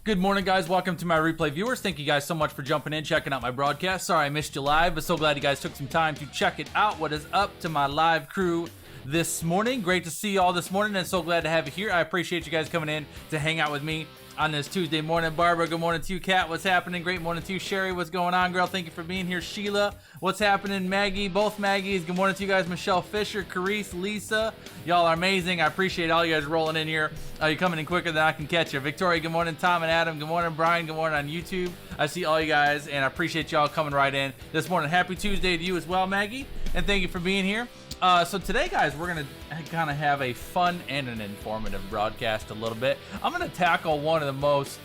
Good morning, guys. Welcome to my replay viewers. Thank you guys so much for jumping in, checking out my broadcast. Sorry I missed you live, but so glad you guys took some time to check it out. What is up to my live crew this morning? Great to see you all this morning, and so glad to have you here. I appreciate you guys coming in to hang out with me on this Tuesday morning. Barbara, good morning to you. Kat, what's happening? Great morning to you. Sherry, what's going on, girl? Thank you for being here. Sheila, what's happening? Maggie, both Maggies, good morning to you guys. Michelle Fisher, Carice, Lisa, y'all are amazing. I appreciate all you guys rolling in here. You're coming in quicker than I can catch you. Victoria, good morning. Tom and Adam, good morning. Brian, good morning on YouTube. I see all you guys, and I appreciate y'all coming right in this morning. Happy Tuesday to you as well, Maggie, and thank you for being here. So today, guys, we're going to kind of have a fun and an informative broadcast a little bit. I'm going to tackle one of the most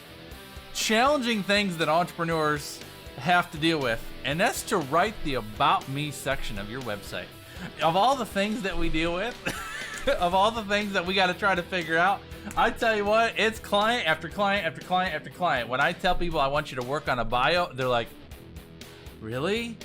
challenging things that entrepreneurs have to deal with, and that's to write the About Me section of your website. Of all the things that we deal with, of all the things that we got to try to figure out, I tell you what, it's client after client after client after client. When I tell people I want you to work on a bio, they're like, really?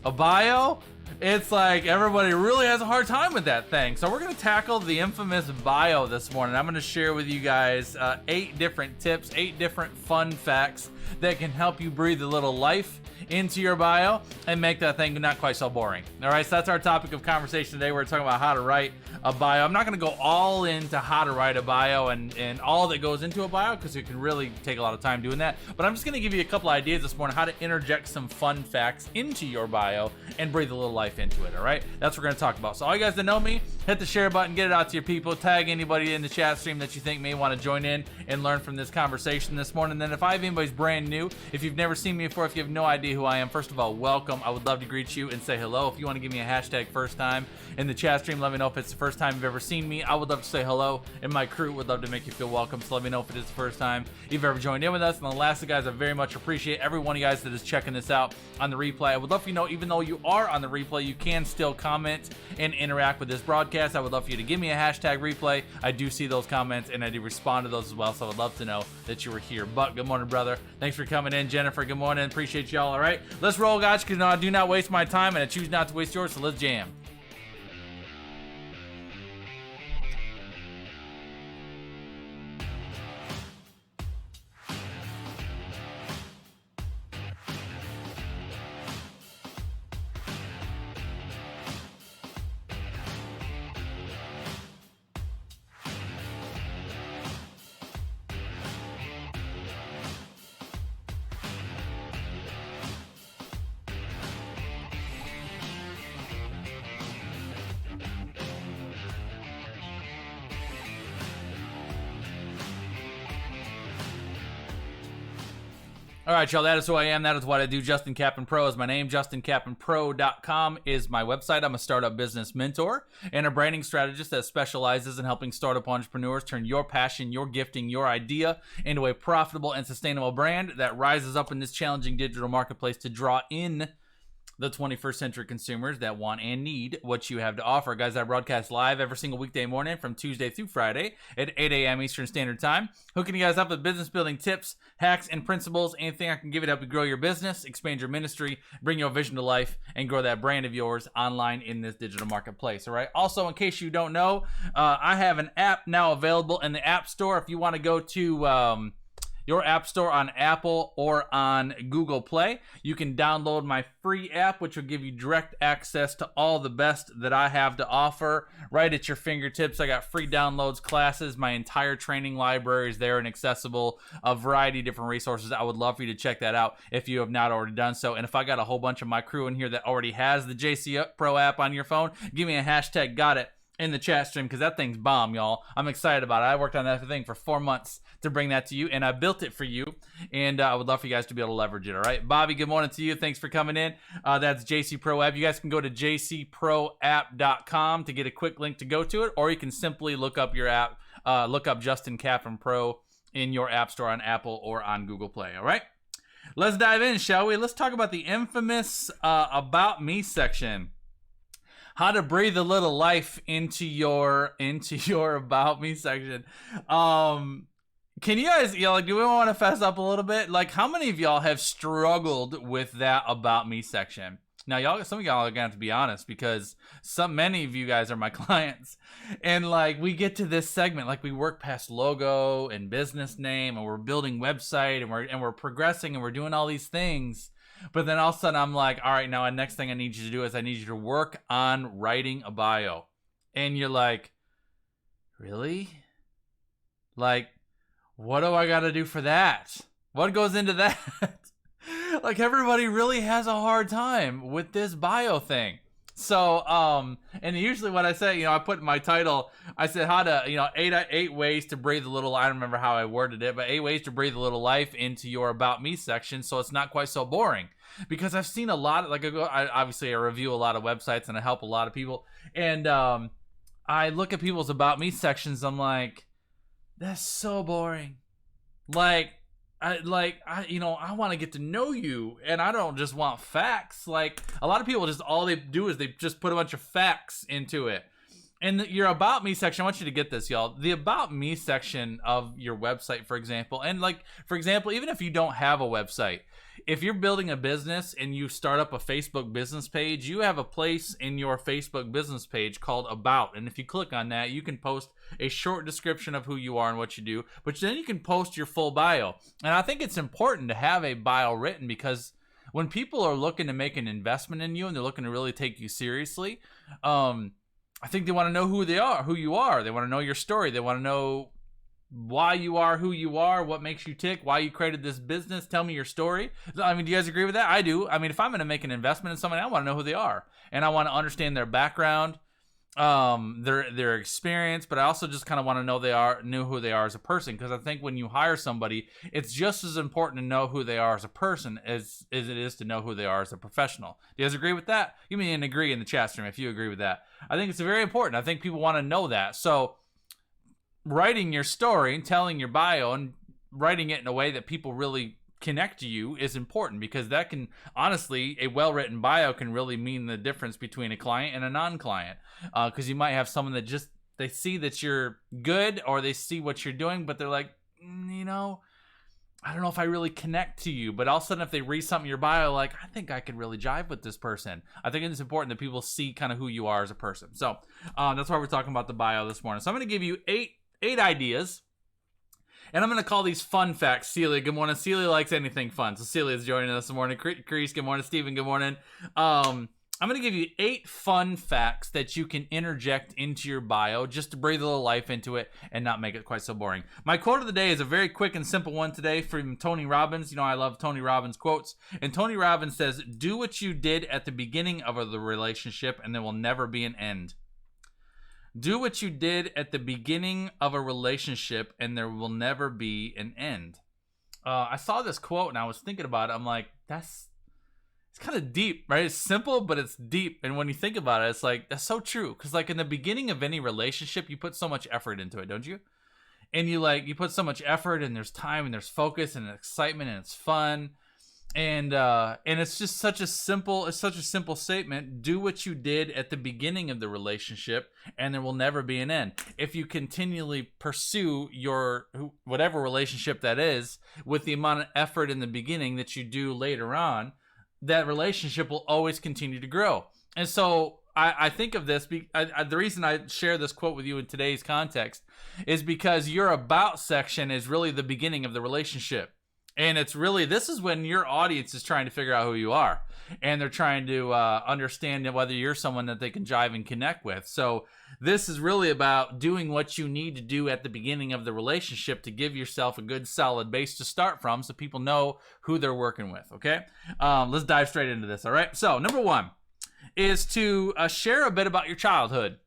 A bio? It's like everybody really has a hard time with that thing. So we're going to tackle the infamous bio this morning. I'm going to share with you guys 8 different tips, 8 different fun facts that can help you breathe a little life into your bio and make that thing not quite so boring. All right, so that's our topic of conversation today. We're talking about how to write a bio. I'm not going to go all into how to write a bio and all that goes into a bio, because it can really take a lot of time doing that. But I'm just going to give you a couple ideas this morning how to interject some fun facts into your bio and breathe a little life into it. All right, that's what we're going to talk about. So all you guys that know me, hit the share button, get it out to your people, tag anybody in the chat stream that you think may want to join in and learn from this conversation this morning. And then if anybody's brand new, if you've never seen me before, if you have no idea who I am, first of all, welcome. I would love to greet you and say hello. If you want to give me a hashtag first time in the chat stream, let me know if it's the first time you've ever seen me. I would love to say hello, and my crew would love to make you feel welcome. So let me know if it is the first time you've ever joined in with us. And then lastly, guys, I very much appreciate every one of you guys that is checking this out on the replay. I would love for you to know, even though you are on the replay, you can still comment and interact with this broadcast. I would love for you to give me a hashtag replay. I do see those comments, and I do respond to those as well, so I would love to know that you were here. But good morning, brother. Thanks for coming in. Jennifer, good morning. Appreciate y'all. All right, let's roll, guys, because I do not waste my time, and I choose not to waste yours, so let's jam. All right, y'all, that is who I am. That is what I do. Justin Kaplan Pro is my name. JustinKaplanPro.com is my website. I'm a startup business mentor and a branding strategist that specializes in helping startup entrepreneurs turn your passion, your gifting, your idea into a profitable and sustainable brand that rises up in this challenging digital marketplace to draw in the 21st century consumers that want and need what you have to offer. Guys, I broadcast live every single weekday morning from Tuesday through Friday at 8 a.m. Eastern Standard Time, hooking you guys up with business building tips, hacks, and principles. Anything I can give you to help you grow your business, expand your ministry, bring your vision to life, and grow that brand of yours online in this digital marketplace. All right. Also, in case you don't know, I have an app now available in the App Store. If you want to go to your app store on Apple or on Google Play, you can download my free app, which will give you direct access to all the best that I have to offer right at your fingertips. I got free downloads, classes, my entire training library is there and accessible, a variety of different resources. I would love for you to check that out if you have not already done so. And if I got a whole bunch of my crew in here that already has the JC Pro app on your phone, give me a hashtag got it in the chat stream, because that thing's bomb, y'all. I'm excited about it. I worked on that thing for 4 months to bring that to you, and I built it for you, and I would love for you guys to be able to leverage it. All right, Bobby, good morning to you. Thanks for coming in. That's JC Pro app. You guys can go to jcproapp.com to get a quick link to go to it, or you can simply look up your app, look up Justin Kaplan Pro in your app store on Apple or on Google Play. All right, let's dive in, shall we? Let's talk about the infamous About Me section. How to breathe a little life into your About Me section. Can you guys, do we want to fess up a little bit? Like, how many of y'all have struggled with that About Me section? Now, y'all, some of y'all are gonna have to be honest because many of you guys are my clients, and like we get to this segment, like we work past logo and business name, and we're building website, and we're progressing, and we're doing all these things, but then all of a sudden I'm like, all right, now the next thing I need you to do is I need you to work on writing a bio, and you're like, really? Like, what do I got to do for that? What goes into that? Like, everybody really has a hard time with this bio thing. So, and usually what I say, I put in my title, I said how to, eight ways to breathe a little, I don't remember how I worded it, but 8 ways to breathe a little life into your About Me section so it's not quite so boring. Because I've seen a lot of, I review a lot of websites and I help a lot of people. And I look at people's About Me sections, I'm like, that's so boring. I want to get to know you, and I don't just want facts. Like, a lot of people just, all they do is they just put a bunch of facts into it. And your About Me section, I want you to get this, y'all. The About Me section of your website, for example, even if you don't have a website, if you're building a business and you start up a Facebook business page, you have a place in your Facebook business page called About. And if you click on that, you can post a short description of who you are and what you do, but then you can post your full bio. And I think it's important to have a bio written because when people are looking to make an investment in you and they're looking to really take you seriously, I think they want to know who you are. They want to know your story. They want to know why you are who you are, what makes you tick, why you created this business. Tell me your story. I mean, do you guys agree with that? I do. I mean, if I'm going to make an investment in somebody, I want to know who they are, and I want to understand their background, their experience, but I also just kind of want to know who they are as a person, because I think when you hire somebody, it's just as important to know who they are as a person as it is to know who they are as a professional. Do you guys agree with that? Give me an agree in the chat stream if you agree with that. I think it's very important. I think people want to know that. So writing your story and telling your bio and writing it in a way that people really connect to you is important, because that can, honestly, a well-written bio can really mean the difference between a client and a non-client, because you might have someone that just, they see that you're good or they see what you're doing, but they're like, I don't know if I really connect to you. But all of a sudden, if they read something in your bio, like, I think I could really jive with this person. I think it's important that people see kind of who you are as a person. So that's why we're talking about the bio this morning. So I'm going to give you eight ideas, and I'm going to call these fun facts. Celia, good morning. Celia likes anything fun, so Celia's joining us this morning. Chris, good morning. Steven, good morning. I'm going to give you 8 fun facts that you can interject into your bio just to breathe a little life into it and not make it quite so boring. My quote of the day is a very quick and simple one today from Tony Robbins. I love Tony Robbins quotes. And Tony Robbins says, do what you did at the beginning of the relationship and there will never be an end. Do what you did at the beginning of a relationship and there will never be an end. I saw this quote and I was thinking about it. I'm like, it's kind of deep, right? It's simple, but it's deep. And when you think about it, it's like, that's so true. Because like in the beginning of any relationship, you put so much effort into it, don't you? And you put so much effort, and there's time and there's focus and excitement and it's fun. And it's just such a simple statement. Do what you did at the beginning of the relationship and there will never be an end. If you continually pursue your whatever relationship that is with the amount of effort in the beginning that you do later on, that relationship will always continue to grow. And so I think of this, the reason I share this quote with you in today's context is because your about section is really the beginning of the relationship. And it's really, this is when your audience is trying to figure out who you are. And they're trying to understand whether you're someone that they can jive and connect with. So this is really about doing what you need to do at the beginning of the relationship to give yourself a good solid base to start from so people know who they're working with, okay? Let's dive straight into this, all right? So number 1 is to share a bit about your childhood.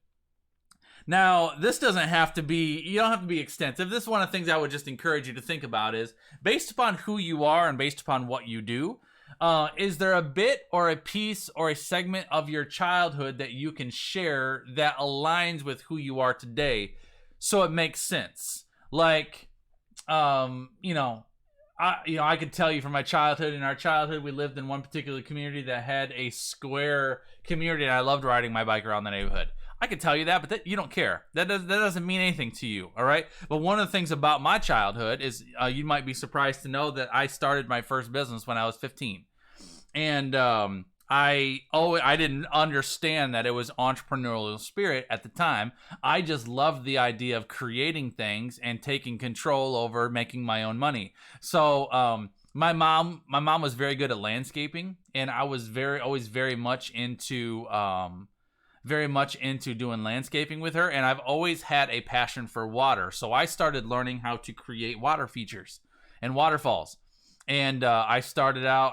Now, this doesn't have to be, you don't have to be extensive. This is one of the things I would just encourage you to think about is, based upon who you are and based upon what you do, is there a bit or a piece or a segment of your childhood that you can share that aligns with who you are today so it makes sense? Like, I could tell you from my childhood. In our childhood, we lived in one particular community that had a square community, and I loved riding my bike around the neighborhood. I could tell you that, but you don't care. That doesn't mean anything to you, all right? But one of the things about my childhood is you might be surprised to know that I started my first business when I was 15. And I I didn't understand that it was entrepreneurial spirit at the time. I just loved the idea of creating things and taking control over making my own money. So my mom was very good at landscaping, and I was always very much into doing landscaping with her, and I've always had a passion for water. So I started learning how to create water features and waterfalls. And I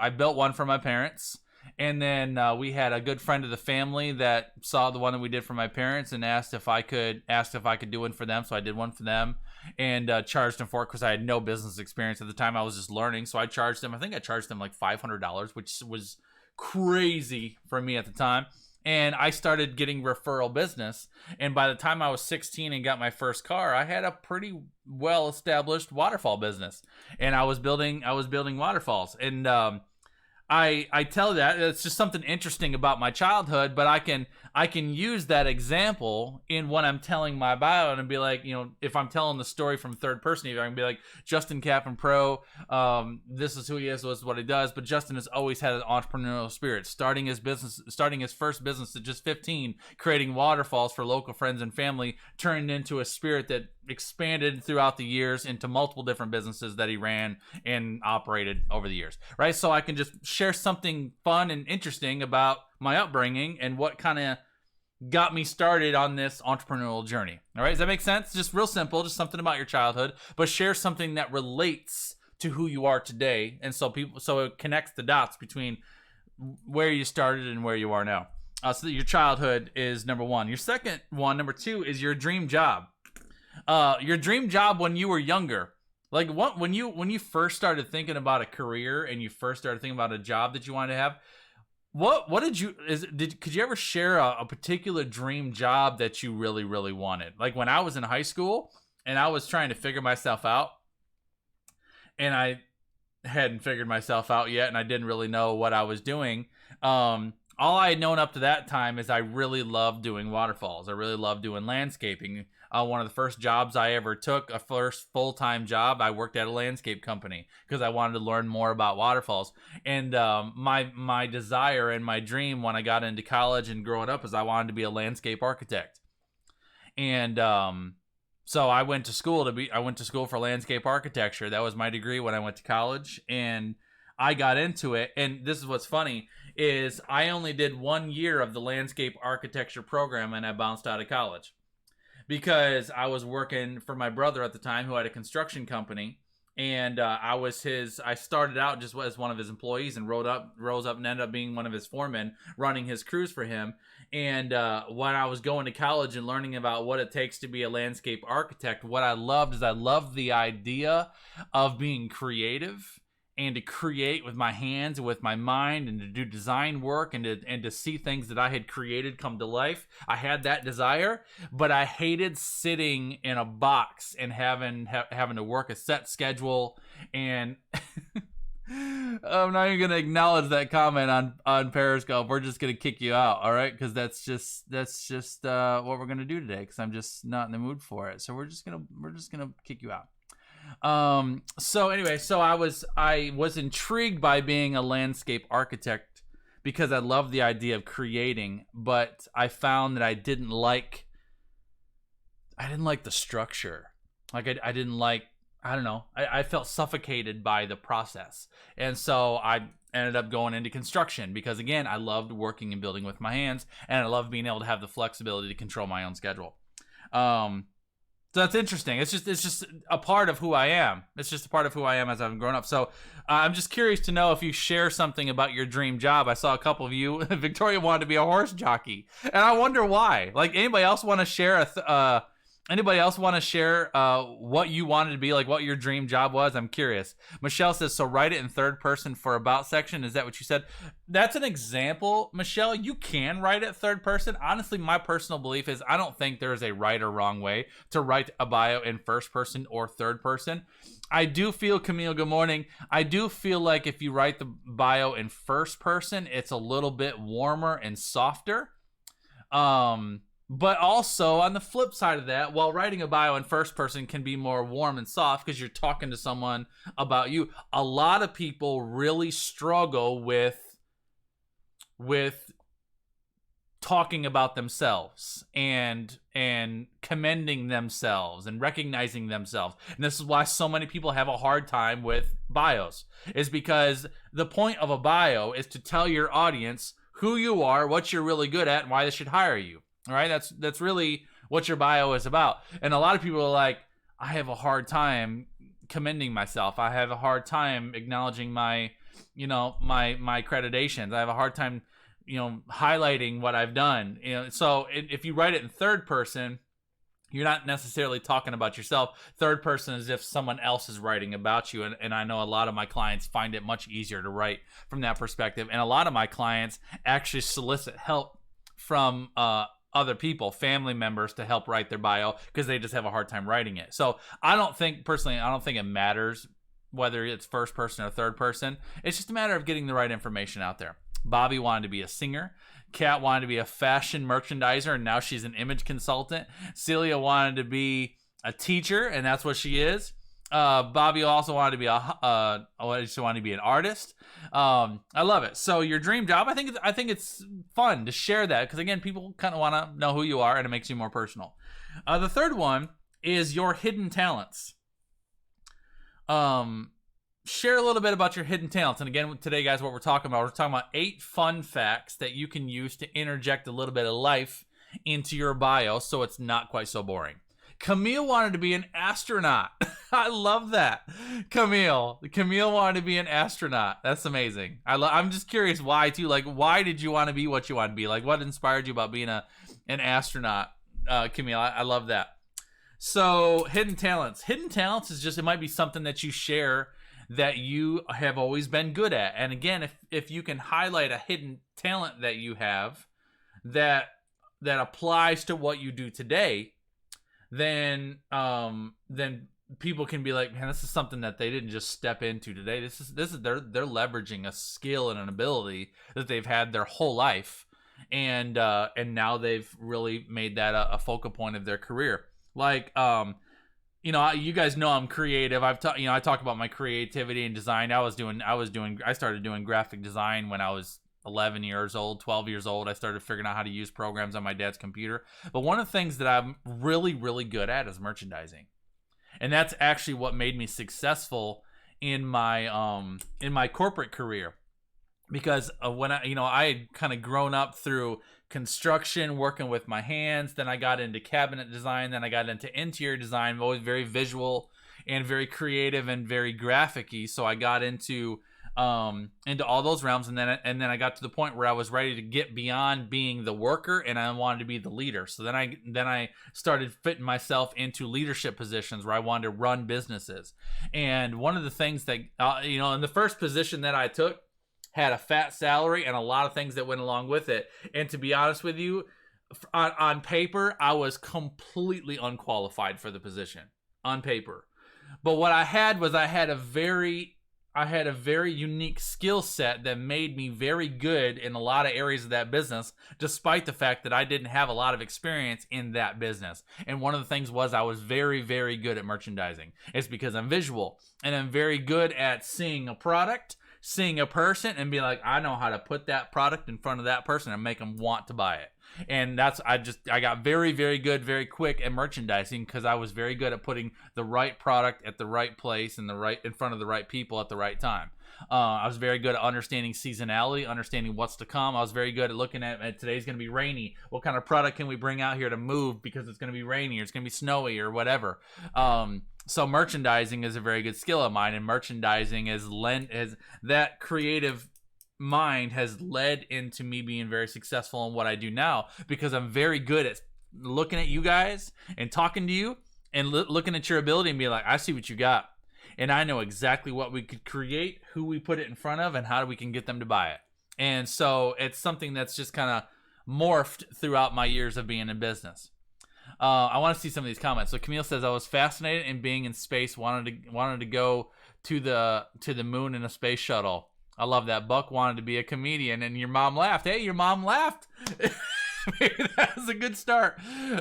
built one for my parents. And then we had a good friend of the family that saw the one that we did for my parents and asked if I could do one for them. So I did one for them and charged them for it because I had no business experience at the time. I was just learning. So I charged them. I think I charged them like $500, which was crazy for me at the time. And I started getting referral business. And by the time I was 16 and got my first car, I had a pretty well-established waterfall business. And I was building waterfalls. And I tell that it's just something interesting about my childhood, but I can use that example in when I'm telling my bio and be like, if I'm telling the story from third person, I can be like, Justin Kaplan Pro, this is who he is, this is what he does. But Justin has always had an entrepreneurial spirit, starting his first business at just 15, creating waterfalls for local friends and family, turned into a spirit that expanded throughout the years into multiple different businesses that he ran and operated over the years, right? So I can just share something fun and interesting about my upbringing and what kind of got me started on this entrepreneurial journey. All right, does that make sense? Just real simple, just something about your childhood, but share something that relates to who you are today, and so it connects the dots between where you started and where you are now. So that your childhood is number one. Your second one, number two, is your dream job. Your dream job when you were younger. Like when you first started thinking about a career and you first started thinking about a job that you wanted to have, could you ever share a particular dream job that you really, really wanted? Like when I was in high school and I was trying to figure myself out, and I hadn't figured myself out yet, and I didn't really know what I was doing. All I had known up to that time is I really loved doing waterfalls. I really loved doing landscaping. One of the first jobs I ever took, a first full-time job, I worked at a landscape company because I wanted to learn more about waterfalls. And my desire and my dream when I got into college and growing up is I wanted to be a landscape architect. And so I went to school for landscape architecture. That was my degree when I went to college, and I got into it. And this is what's funny is I only did 1 year of the landscape architecture program and I bounced out of college because I was working for my brother at the time who had a construction company, and I started out just as one of his employees and rose up and ended up being one of his foremen, running his crews for him. And when I was going to college and learning about what it takes to be a landscape architect, what I loved is I loved the idea of being creative and to create with my hands and with my mind and to do design work and to see things that I had created come to life. I had that desire, but I hated sitting in a box and having to work a set schedule. And I'm not even going to acknowledge that comment on Periscope. We're just going to kick you out, all right? Because that's just what we're going to do today, because I'm just not in the mood for it. So we're just going to kick you out. So anyway, I was intrigued by being a landscape architect because I love the idea of creating, but I found that I didn't like the structure. Like I didn't like, I don't know. I felt suffocated by the process. And so I ended up going into construction because, again, I loved working and building with my hands, and I love being able to have the flexibility to control my own schedule. So that's interesting. It's just a part of who I am. It's just a part of who I am as I've grown up. So I'm just curious to know if you share something about your dream job. I saw a couple of you. Victoria wanted to be a horse jockey, and I wonder why. Like, anybody else want to share what you wanted to be, like what your dream job was? I'm curious. Michelle says, so write it in third person for about section. Is that what you said? That's an example, Michelle. You can write it third person. Honestly, my personal belief is I don't think there is a right or wrong way to write a bio in first person or third person. I do feel, Camille, good morning. I do feel like if you write the bio in first person, it's a little bit warmer and softer. But also, on the flip side of that, while writing a bio in first person can be more warm and soft because you're talking to someone about you, a lot of people really struggle with with talking about themselves and commending themselves and recognizing themselves. And this is why so many people have a hard time with bios, is because the point of a bio is to tell your audience who you are, what you're really good at, and why they should hire you. All right, that's really what your bio is about. And a lot of people are like, I have a hard time commending myself. I have a hard time acknowledging my accreditations. I have a hard time, highlighting what I've done. So if you write it in third person, you're not necessarily talking about yourself. Third person is if someone else is writing about you. And I know a lot of my clients find it much easier to write from that perspective. And a lot of my clients actually solicit help from other people, family members, to help write their bio because they just have a hard time writing it. So I don't think it matters whether it's first person or third person. It's just a matter of getting the right information out there. Bobby wanted to be a singer. Kat wanted to be a fashion merchandiser, and now she's an image consultant. Celia wanted to be a teacher, and that's what she is. Bobby also wanted to be an artist. I love it. So your dream job, I think it's fun to share that because again, people kind of want to know who you are, and it makes you more personal. The third one is your hidden talents. Share a little bit about your hidden talents. And again, today, guys, what we're talking about 8 fun facts that you can use to interject a little bit of life into your bio so it's not quite so boring. Camille wanted to be an astronaut. I love that. Camille wanted to be an astronaut. That's amazing. I'm just curious why too. Like, why did you want to be what you want to be? Like, what inspired you about being an astronaut? Camille, I love that. So hidden talents. Hidden talents is just, it might be something that you share that you have always been good at. And again, if you can highlight a hidden talent that you have that applies to what you do today, then people can be like, man, this is something that they didn't just step into today. This is they're leveraging a skill and an ability that they've had their whole life, and now they've really made that a focal point of their career. Like, you guys know I'm creative. I talk about my creativity and design. I started doing graphic design when I was 11 years old, 12 years old. I started figuring out how to use programs on my dad's computer. But one of the things that I'm really, really good at is merchandising. And that's actually what made me successful in my corporate career. Because when I had kind of grown up through construction, working with my hands. Then I got into cabinet design. Then I got into interior design. I'm always very visual and very creative and very graphic-y. So I got into all those realms, and then I got to the point where I was ready to get beyond being the worker, and I wanted to be the leader. So then I started fitting myself into leadership positions where I wanted to run businesses. And one of the things that in the first position that I took had a fat salary and a lot of things that went along with it. And to be honest with you, on paper, I was completely unqualified for the position on paper. But what I had was I had a very unique skill set that made me very good in a lot of areas of that business, despite the fact that I didn't have a lot of experience in that business. And one of the things was I was very, very good at merchandising. It's because I'm visual, and I'm very good at seeing a product, seeing a person, and be like, I know how to put that product in front of that person and make them want to buy it. And I got very, very good, very quick at merchandising because I was very good at putting the right product at the right place and in front of the right people at the right time. I was very good at understanding seasonality, understanding what's to come. I was very good at looking at today's going to be rainy. What kind of product can we bring out here to move because it's going to be rainy or it's going to be snowy or whatever. So merchandising is a very good skill of mine, and merchandising has that creative mind has led into me being very successful in what I do now, because I'm very good at looking at you guys and talking to you and looking at your ability and being like, I see what you got, and I know exactly what we could create, who we put it in front of, and how we can get them to buy it. And so it's something that's just kind of morphed throughout my years of being in business. I want to see some of these comments. So Camille says, I was fascinated in being in space, wanted to go to the moon in a space shuttle. I love that. Buck wanted to be a comedian, and your mom laughed. Hey, your mom laughed. Maybe that was a good start.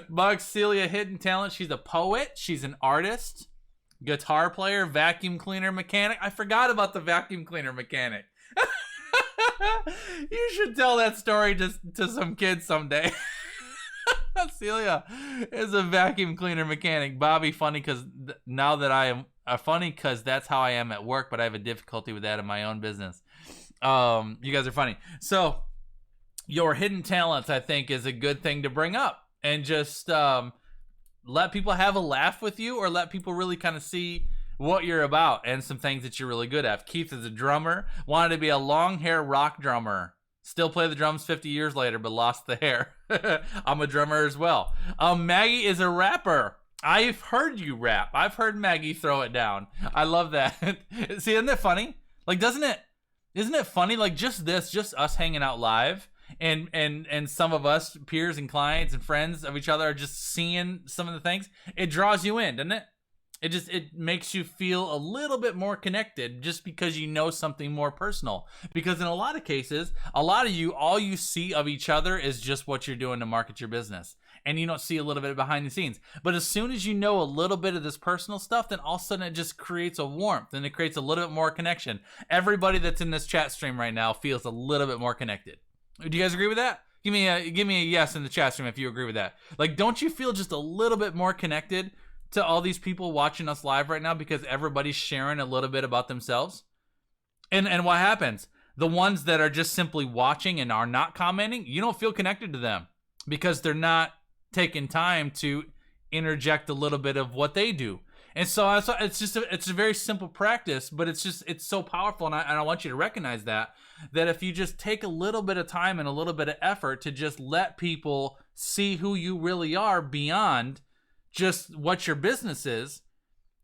Buck, Celia, hidden talent. She's a poet. She's an artist, guitar player, vacuum cleaner mechanic. I forgot about the vacuum cleaner mechanic. You should tell that story just to some kids someday. Celia is a vacuum cleaner mechanic. Bobby, funny because now that I am funny because that's how I am at work, but I have a difficulty with that in my own business. You guys are funny. So your hidden talents, I think, is a good thing to bring up, and just let people have a laugh with you, or let people really kind of see what you're about and some things that you're really good at. Keith is a drummer, wanted to be a long hair rock drummer. Still play the drums 50 years later, but lost the hair. I'm a drummer as well. Maggie is a rapper. I've heard you rap. I've heard Maggie throw it down. I love that. See, isn't it funny? Like, isn't it funny? Like, just us hanging out live, and some of us, peers and clients and friends of each other, are just seeing some of the things. It draws you in, doesn't it? It makes you feel a little bit more connected, just because you know something more personal. Because in a lot of cases, a lot of you, all you see of each other is just what you're doing to market your business. And you don't see a little bit behind the scenes. But as soon as you know a little bit of this personal stuff, then all of a sudden it just creates a warmth, and it creates a little bit more connection. Everybody that's in this chat stream right now feels a little bit more connected. Do you guys agree with that? Give me a yes in the chat stream if you agree with that. Like, don't you feel just a little bit more connected to all these people watching us live right now because everybody's sharing a little bit about themselves? And what happens? The ones that are just simply watching and are not commenting, you don't feel connected to them because they're not taking time to interject a little bit of what they do. And so it's a very simple practice, but it's so powerful, and I want you to recognize that if you just take a little bit of time and a little bit of effort to just let people see who you really are beyond just what your business is,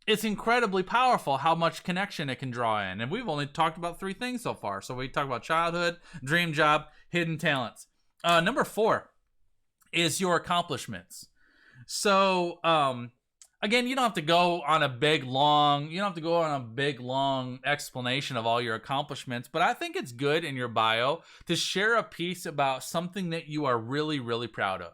it's incredibly powerful how much connection it can draw in. And we've only talked about 3 things so far. So we talked about childhood, dream job, hidden talents. Number 4 is your accomplishments. So again, you don't have to go on a big long explanation of all your accomplishments, but I think it's good in your bio to share a piece about something that you are really, really proud of.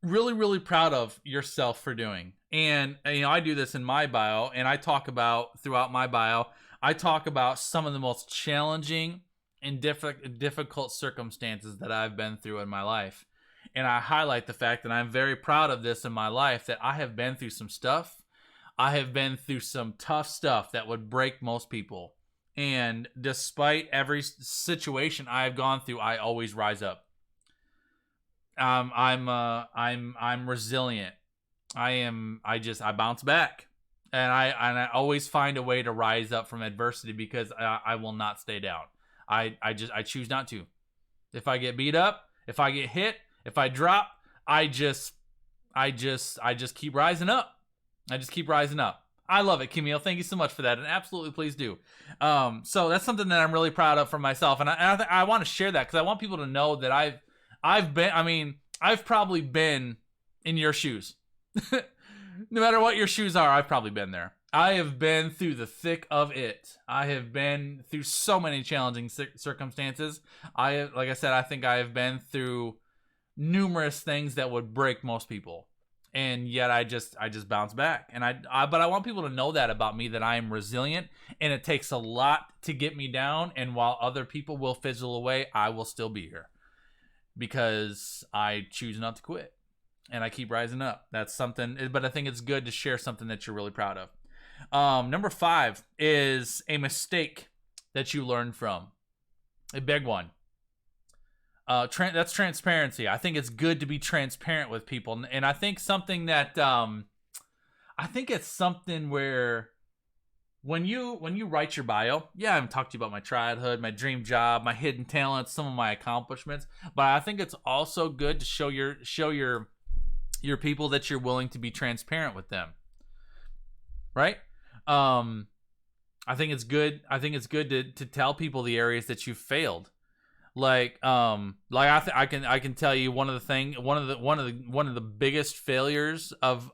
Really, really proud of yourself for doing. And I do this in my bio, and I talk about, throughout my bio, I talk about some of the most challenging and difficult circumstances that I've been through in my life. And I highlight the fact that I'm very proud of this in my life, that I have been through some stuff. I have been through some tough stuff that would break most people. And despite every situation I've gone through, I always rise up. I'm resilient. I bounce back, and I always find a way to rise up from adversity because I will not stay down. I choose not to. If I get beat up, if I get hit, if I drop, I just keep rising up. I just keep rising up. I love it, Camille. Thank you so much for that, and absolutely please do. So that's something that I'm really proud of for myself, and I want to share that because I want people to know that I've probably been in your shoes. No matter what your shoes are, I've probably been there. I have been through the thick of it. I have been through so many challenging circumstances. Like I said, I think I have been through numerous things that would break most people. And yet I just bounce back. But I want people to know that about me, that I am resilient, and it takes a lot to get me down. And while other people will fizzle away, I will still be here because I choose not to quit and I keep rising up. That's something, but I think it's good to share something that you're really proud of. Number 5 is a mistake that you learned from. A big one. That's transparency. I think it's good to be transparent with people, and I think something that I think it's something where when you write your bio, yeah, I'm talking to you about my childhood, my dream job, my hidden talents, some of my accomplishments, but I think it's also good to show your people that you're willing to be transparent with them, right? I think it's good. I think it's good to tell people the areas that you've failed. I can tell you one of the biggest failures of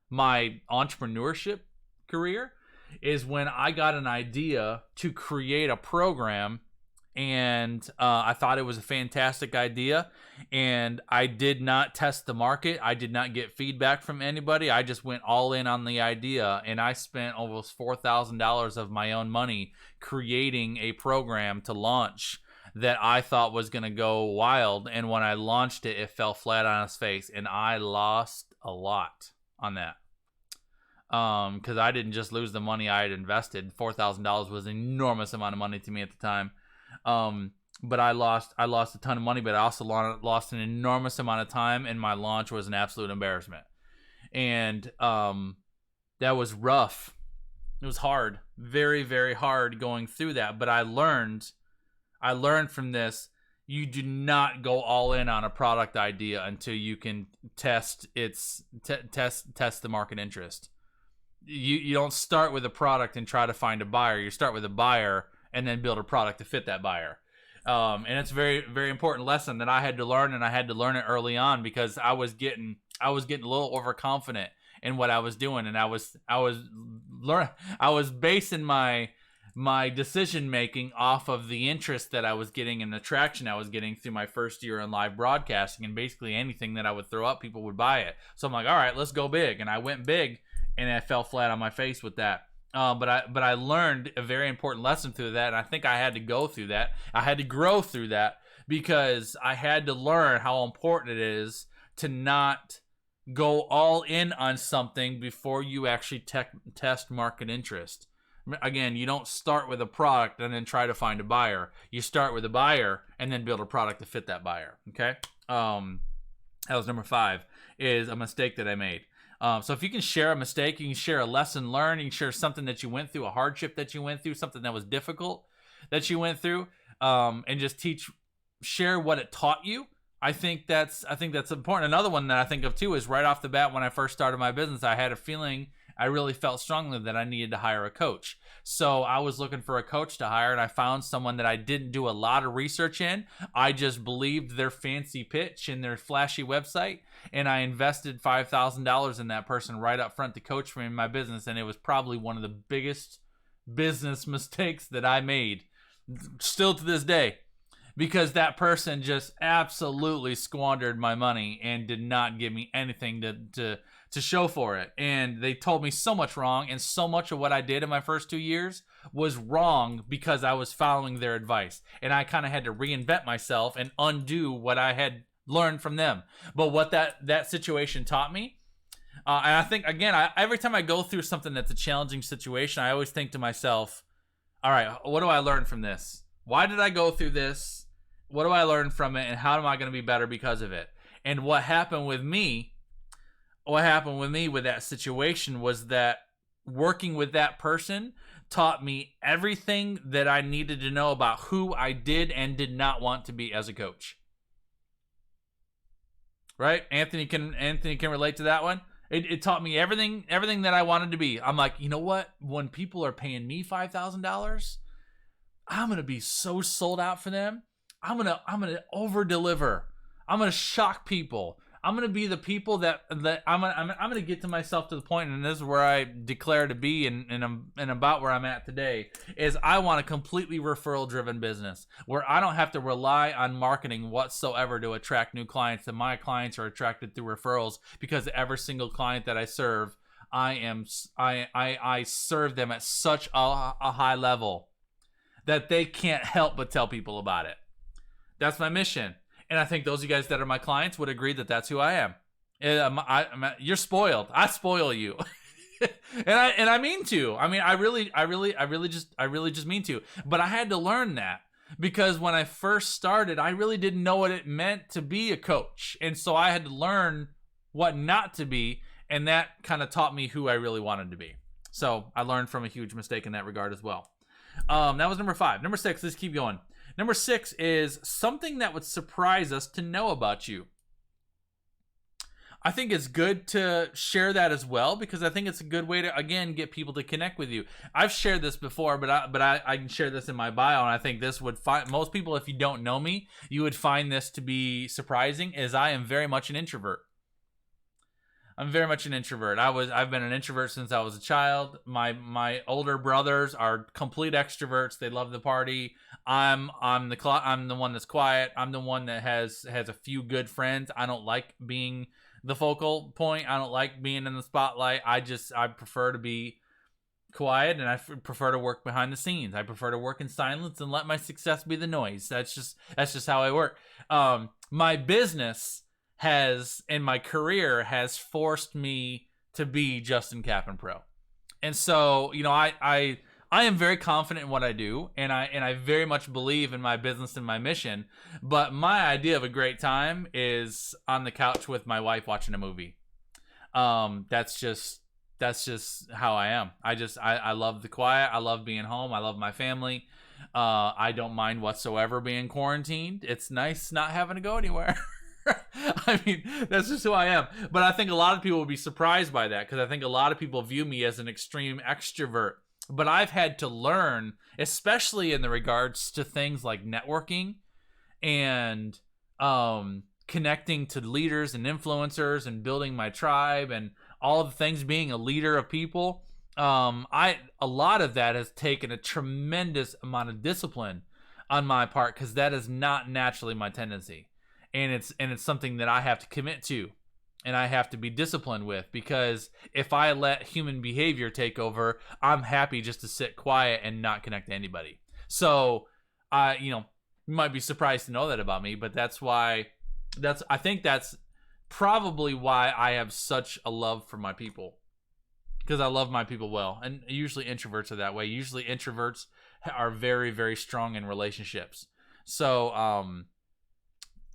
my entrepreneurship career is when I got an idea to create a program and I thought it was a fantastic idea, and I did not test the market. I did not get feedback from anybody. I just went all in on the idea, and I spent almost $4,000 of my own money creating a program to launch that I thought was going to go wild. And when I launched it, it fell flat on its face, and I lost a lot on that. Because I didn't just lose the money I had invested. $4,000 was an enormous amount of money to me at the time. But I lost a ton of money, but I also lost an enormous amount of time, and my launch was an absolute embarrassment. And that was rough. It was hard, very, very hard going through that. But I learned from this. You do not go all in on a product idea until you can test the market interest. You don't start with a product and try to find a buyer. You start with a buyer and then build a product to fit that buyer. And it's a very, very important lesson that I had to learn, and I had to learn it early on because I was getting a little overconfident in what I was doing, and I was basing my decision making off of the interest that I was getting and the traction I was getting through my first year in live broadcasting, and basically anything that I would throw up, people would buy it. So I'm like, all right, let's go big, and I went big. And I fell flat on my face with that. But I learned a very important lesson through that, and I think I had to go through that. I had to grow through that because I had to learn how important it is to not go all in on something before you actually test market interest. Again, you don't start with a product and then try to find a buyer. You start with a buyer and then build a product to fit that buyer. Okay? That was number 5, is a mistake that I made. So if you can share a mistake, you can share a lesson learned, you can share something that you went through, a hardship that you went through, something that was difficult that you went through, and just share what it taught you. I think that's important. Another one that I think of too is right off the bat when I first started my business, I had a feeling, I really felt strongly that I needed to hire a coach. So I was looking for a coach to hire, and I found someone that I didn't do a lot of research in. I just believed their fancy pitch and their flashy website, and I invested $5,000 in that person right up front to coach me in my business, and it was probably one of the biggest business mistakes that I made, still to this day, because that person just absolutely squandered my money and did not give me anything to show for it. And they told me so much wrong, and so much of what I did in my first 2 years was wrong because I was following their advice. And I kind of had to reinvent myself and undo what I had learned from them. But what that situation taught me, and I think, again, every time I go through something that's a challenging situation, I always think to myself, all right, what do I learn from this? Why did I go through this? What do I learn from it? And how am I going to be better because of it? And what happened with me with that situation was that working with that person taught me everything that I needed to know about who I did and did not want to be as a coach. Right? Anthony can relate to that one. It taught me everything that I wanted to be. I'm like, you know what? When people are paying me $5,000, I'm gonna be so sold out for them. I'm gonna over deliver. I'm gonna shock people. I'm gonna be the people that I'm gonna get to myself to the point, and this is where I declare to be, and about where I'm at today, is I want a completely referral driven business where I don't have to rely on marketing whatsoever to attract new clients. And my clients are attracted through referrals because every single client that I serve, I serve them at such a high level that they can't help but tell people about it. That's my mission. And I think those of you guys that are my clients would agree that that's who I am. You're spoiled. I spoil you. and I mean to. I mean, I really just mean to. But I had to learn that because when I first started, I really didn't know what it meant to be a coach. And so I had to learn what not to be, and that kind of taught me who I really wanted to be. So I learned from a huge mistake in that regard as well. That was number 5. Number 6, let's keep going. Number 6 is something that would surprise us to know about you. I think it's good to share that as well because I think it's a good way to, again, get people to connect with you. I've shared this before, but I can share this in my bio, and I think this would find most people, if you don't know me, you would find this to be surprising, as I am very much an introvert. I'm very much an introvert. I've been an introvert since I was a child. My older brothers are complete extroverts. They love the party. I'm the one that's quiet. I'm the one that has a few good friends. I don't like being the focal point. I don't like being in the spotlight. I prefer to be quiet, and I prefer to work behind the scenes. I prefer to work in silence and let my success be the noise. That's just how I work. My business and my career has forced me to be Justin Kaplan Pro. And so, I am very confident in what I do, and I very much believe in my business and my mission. But my idea of a great time is on the couch with my wife watching a movie. That's just how I am. I love the quiet. I love being home. I love my family. I don't mind whatsoever being quarantined. It's nice not having to go anywhere. I mean, that's just who I am. But I think a lot of people will be surprised by that, because I think a lot of people view me as an extreme extrovert. But I've had to learn, especially in the regards to things like networking and connecting to leaders and influencers and building my tribe and all of the things, being a leader of people. A lot of that has taken a tremendous amount of discipline on my part, because that is not naturally my tendency. And it's something that I have to commit to, and I have to be disciplined with, because if I let human behavior take over, I'm happy just to sit quiet and not connect to anybody. So, you might be surprised to know that about me, but I think that's probably why I have such a love for my people, because I love my people well. And usually introverts are that way. Usually introverts are very, very strong in relationships. So,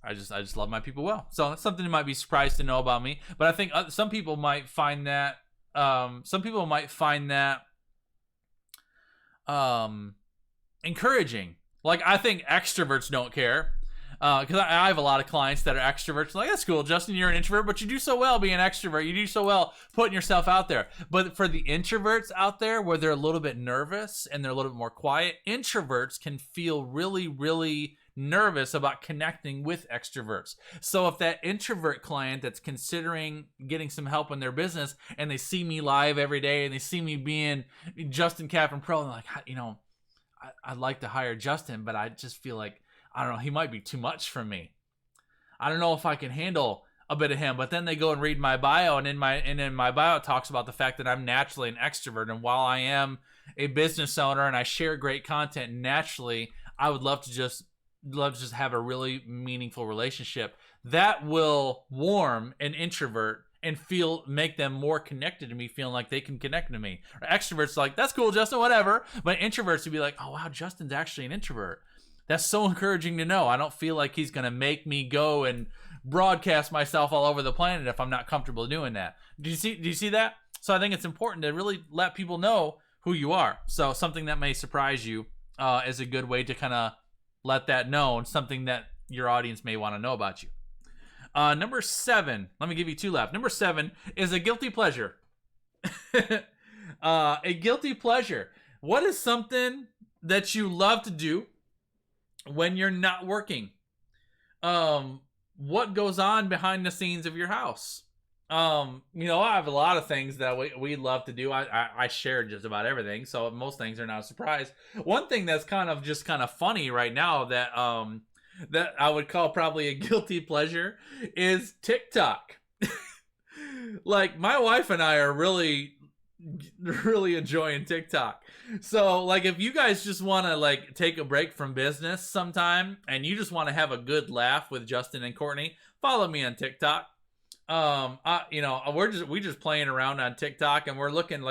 I just love my people well. So that's something you might be surprised to know about me. But I think some people might find that encouraging. Like, I think extroverts don't care, because I have a lot of clients that are extroverts. Like, that's cool, Justin, you're an introvert, but you do so well being an extrovert. You do so well putting yourself out there. But for the introverts out there, where they're a little bit nervous and they're a little bit more quiet, introverts can feel really, really nervous about connecting with extroverts. So if that introvert client that's considering getting some help in their business, and they see me live every day, and they see me being Justin Kaplan Pro, and they're like, I'd like to hire Justin, but I just feel like, I don't know, he might be too much for me. I don't know if I can handle a bit of him. But then they go and read my bio, and in my bio it talks about the fact that I'm naturally an extrovert, and while I am a business owner and I share great content naturally, I would love to just have a really meaningful relationship that will warm an introvert and make them more connected to me, feeling like they can connect to me. Or extroverts like, that's cool, Justin, whatever. But introverts would be like, oh wow, Justin's actually an introvert. That's so encouraging to know. I don't feel like he's gonna make me go and broadcast myself all over the planet if I'm not comfortable doing that. Do you see that? So I think it's important to really let people know who you are. So something that may surprise you is a good way to kind of let that know, and something that your audience may want to know about you. Number 7, let me give you 2 left. Number 7 is a guilty pleasure. A guilty pleasure. What is something that you love to do when you're not working? What goes on behind the scenes of your house? I have a lot of things that we love to do. I share just about everything, so most things are not a surprise. One thing that's kind of funny right now that that I would call probably a guilty pleasure is TikTok. Like, my wife and I are really enjoying TikTok. So, like, if you guys just want to, like, take a break from business sometime and you just want to have a good laugh with Justin and Courtney, follow me on TikTok. We just playing around on TikTok, and we're looking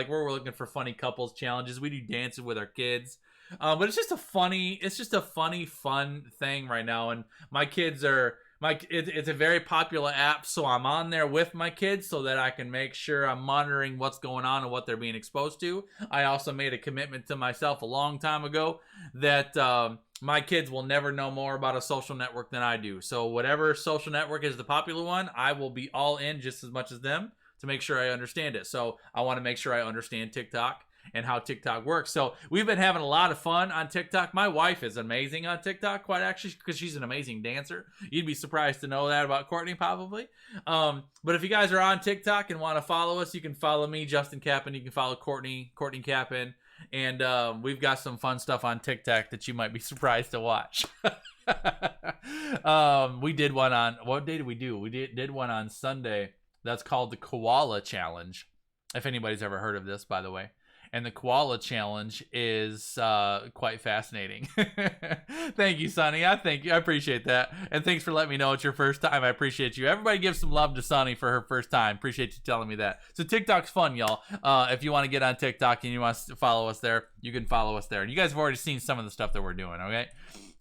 for funny couples challenges. We do dancing with our kids. But it's just a funny, fun thing right now. And my kids it's a very popular app, so I'm on there with my kids so that I can make sure I'm monitoring what's going on and what they're being exposed to. I also made a commitment to myself a long time ago that my kids will never know more about a social network than I do. So whatever social network is the popular one, I will be all in just as much as them to make sure I understand it. So I want to make sure I understand TikTok. and how TikTok works. So we've been having a lot of fun on TikTok. My wife is amazing on TikTok, quite actually, because she's an amazing dancer. You'd be surprised to know that about Courtney, probably. But if you guys are on TikTok and want to follow us, you can follow me, Justin Kappen. You can follow Courtney Kappen. And we've got some fun stuff on TikTok that you might be surprised to watch. We did one on, what day did we do? We did one on Sunday that's called the Koala Challenge. If anybody's ever heard of this, by the way. And the Koala Challenge is quite fascinating. Thank you, Sonny. I appreciate that. And thanks for letting me know it's your first time. I appreciate you. Everybody give some love to Sonny for her first time. Appreciate you telling me that. So TikTok's fun, y'all. If you want to get on TikTok and you want to follow us there, you can follow us there. And you guys have already seen some of the stuff that we're doing, okay?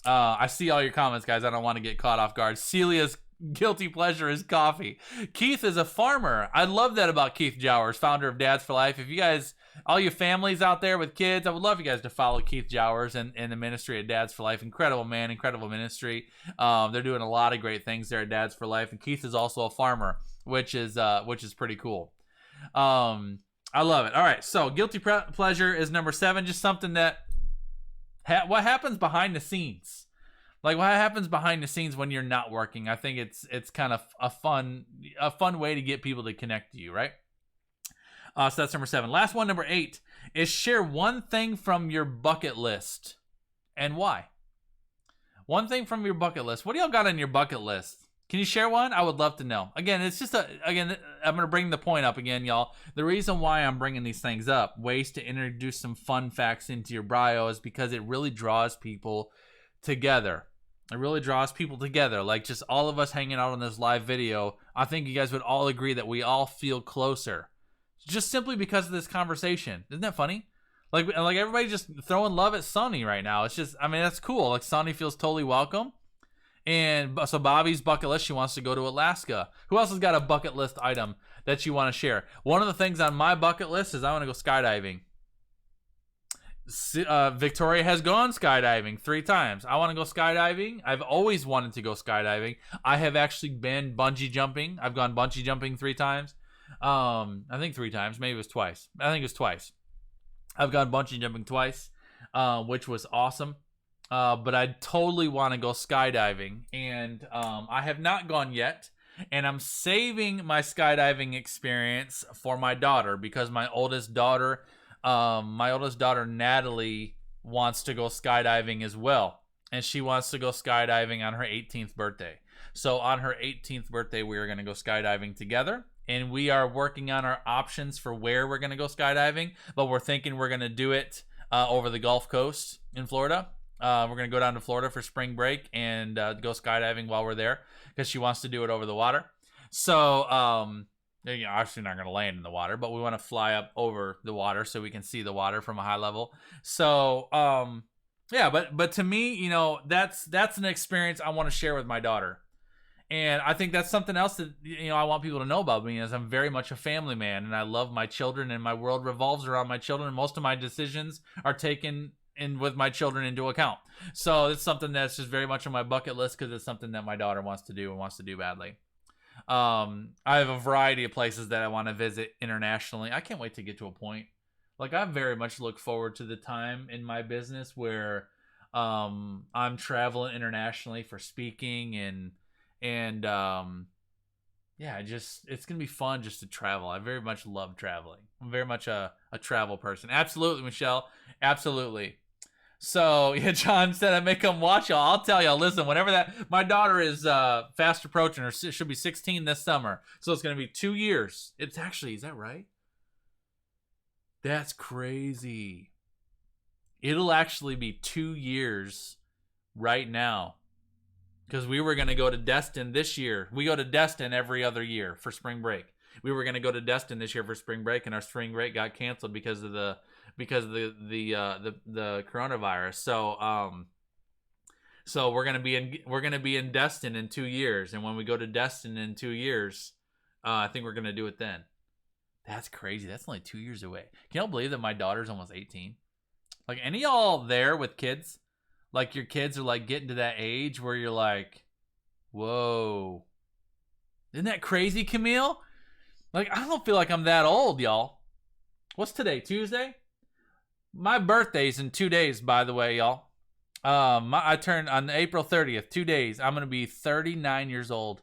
I see all your comments, guys. I don't want to get caught off guard. Celia's guilty pleasure is coffee. Keith is a farmer. I love that about Keith Jowers, founder of Dads for Life. If you guys, all you families out there with kids, I would love you guys to follow Keith Jowers and the ministry at Dads for Life. Incredible man, incredible ministry. They're doing a lot of great things there at Dads for Life. And Keith is also a farmer, which is pretty cool. I love it. All right, so guilty pleasure is number 7. Just something that what happens behind the scenes. Like what happens behind the scenes when you're not working. I think it's kind of a fun way to get people to connect to you, right? So that's number 7. Last one, number 8, is share one thing from your bucket list and why. One thing from your bucket list. What do y'all got on your bucket list? Can you share one? I would love to know. Again, it's just I'm going to bring the point up again, y'all. The reason why I'm bringing these things up, ways to introduce some fun facts into your bio, is because it really draws people together. It really draws people together. Like just all of us hanging out on this live video, I think you guys would all agree that we all feel closer. Just simply because of this conversation. Isn't that funny? Like everybody just throwing love at Sonny right now. It's just, I mean, that's cool. Like Sonny feels totally welcome. And so Bobby's bucket list, she wants to go to Alaska. Who else has got a bucket list item that you want to share? One of the things on my bucket list is I want to go skydiving. Victoria has gone skydiving 3 times. I want to go skydiving. I've always wanted to go skydiving. I have actually been bungee jumping. I've gone bungee jumping 3 times. I think 3 times. Maybe it was twice. I think it was twice. I've gone bungee jumping twice, which was awesome. But I totally want to go skydiving, and I have not gone yet. And I'm saving my skydiving experience for my daughter, because my oldest daughter Natalie wants to go skydiving as well, and she wants to go skydiving on her 18th birthday. So on her 18th birthday, we are going to go skydiving together, and we are working on our options for where we're going to go skydiving, but we're thinking we're going to do it over the Gulf Coast in Florida. We're going to go down to Florida for spring break and go skydiving while we're there, because she wants to do it over the water. So obviously not going to land in the water, but we want to fly up over the water so we can see the water from a high level. So yeah, but to me, that's an experience I want to share with my daughter. And I think that's something else that I want people to know about me, is I'm very much a family man, and I love my children, and my world revolves around my children, and most of my decisions are taken in with my children into account. So it's something that's just very much on my bucket list, because it's something that my daughter wants to do and wants to do badly. I have a variety of places that I want to visit internationally. I can't wait to get to a point. Like, I very much look forward to the time in my business where I'm traveling internationally for speaking, and yeah, it's gonna be fun just to travel. I very much love traveling. I'm very much a travel person. Absolutely, Michelle. Absolutely. So yeah, John said I may come watch y'all. I'll tell y'all. Listen, whenever my daughter is fast approaching her, she'll be 16 this summer. So it's gonna be 2 years. It's actually, is that right? That's crazy. It'll actually be 2 years right now. Because we were going to go to Destin this year. We go to Destin every other year for spring break. We were going to go to Destin this year for spring break, and our spring break got canceled because of the coronavirus. So we're going to be in Destin in 2 years, and when we go to Destin in 2 years, I think we're going to do it then. That's crazy. That's only 2 years away. Can you believe that my daughter's almost 18? Like, any of y'all there with kids? Like, your kids are like getting to that age where you're like, whoa. Isn't that crazy, Camille? Like, I don't feel like I'm that old, y'all. What's today? Tuesday? My birthday's in 2 days, by the way, y'all. I turn on April 30th, 2 days. I'm going to be 39 years old.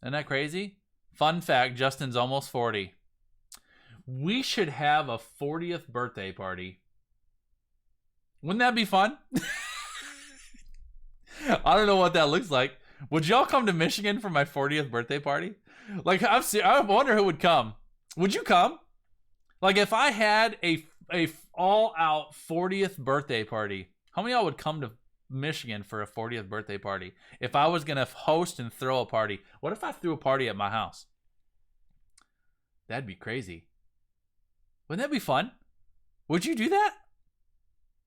Isn't that crazy? Fun fact, Justin's almost 40. We should have a 40th birthday party. Wouldn't that be fun? I don't know what that looks like. Would y'all come to Michigan for my 40th birthday party? Like, I wonder who would come. Would you come? Like, if I had a all-out 40th birthday party, how many of y'all would come to Michigan for a 40th birthday party? If I was going to host and throw a party, what if I threw a party at my house? That'd be crazy. Wouldn't that be fun? Would you do that?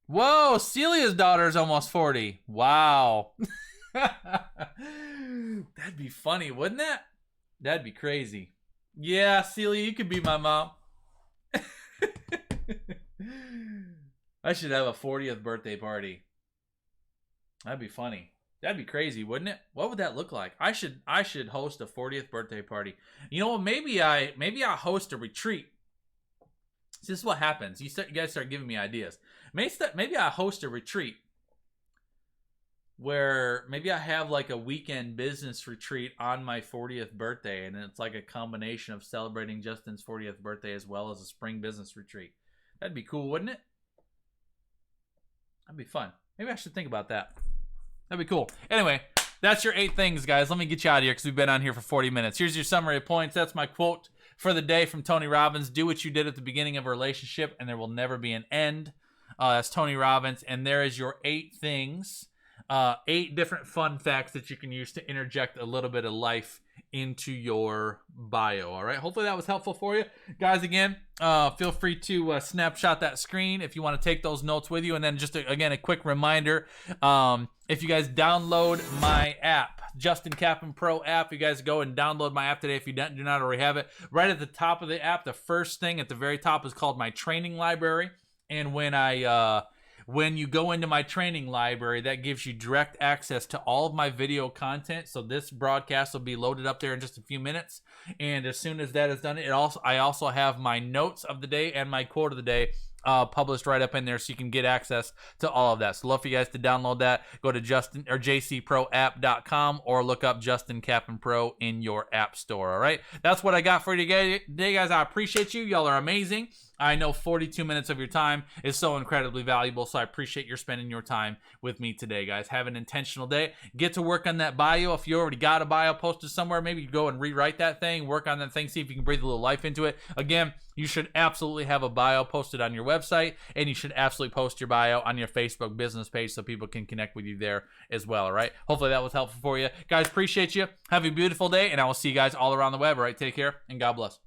Whoa, Celia's daughter is almost 40. Wow. That'd be funny, wouldn't that? That'd be crazy. Yeah, Celia, you could be my mom. I should have a 40th birthday party. That'd be funny. That'd be crazy, wouldn't it? What would that look like? I should host a 40th birthday party. You know what? Maybe I host a retreat. See, this is what happens. You guys start giving me ideas. Maybe I host a retreat where maybe I have like a weekend business retreat on my 40th birthday, and it's like a combination of celebrating Justin's 40th birthday as well as a spring business retreat. That'd be cool, wouldn't it? That'd be fun. Maybe I should think about that. That'd be cool. Anyway, that's your 8 things, guys. Let me get you out of here because we've been on here for 40 minutes. Here's your summary of points. That's my quote for the day from Tony Robbins. Do what you did at the beginning of a relationship, and there will never be an end. That's Tony Robbins. And there is your 8 things. 8 different fun facts that you can use to interject a little bit of life into your bio. All right, hopefully that was helpful for you guys. Again, feel free to snapshot that screen if you want to take those notes with you. And then just again, a quick reminder, if you guys download my app, Justin Kaplan Pro app, you guys go and download my app today if you do not already have it. Right at the top of the app, the first thing at the very top is called my training library. And when you go into my training library, that gives you direct access to all of my video content. So this broadcast will be loaded up there in just a few minutes. And as soon as that is done, I also have my notes of the day and my quote of the day published right up in there, so you can get access to all of that. So love for you guys to download that. Go to jcproapp.com or look up Justin Kaplan Pro in your app store. All right, that's what I got for you today, guys. I appreciate you. Y'all are amazing. I know 42 minutes of your time is so incredibly valuable, so I appreciate your spending your time with me today, guys. Have an intentional day. Get to work on that bio. If you already got a bio posted somewhere, maybe you go and rewrite that thing, work on that thing, see if you can breathe a little life into it. Again, you should absolutely have a bio posted on your website, and you should absolutely post your bio on your Facebook business page so people can connect with you there as well, all right? Hopefully that was helpful for you. Guys, appreciate you. Have a beautiful day, and I will see you guys all around the web, all right? Take care, and God bless.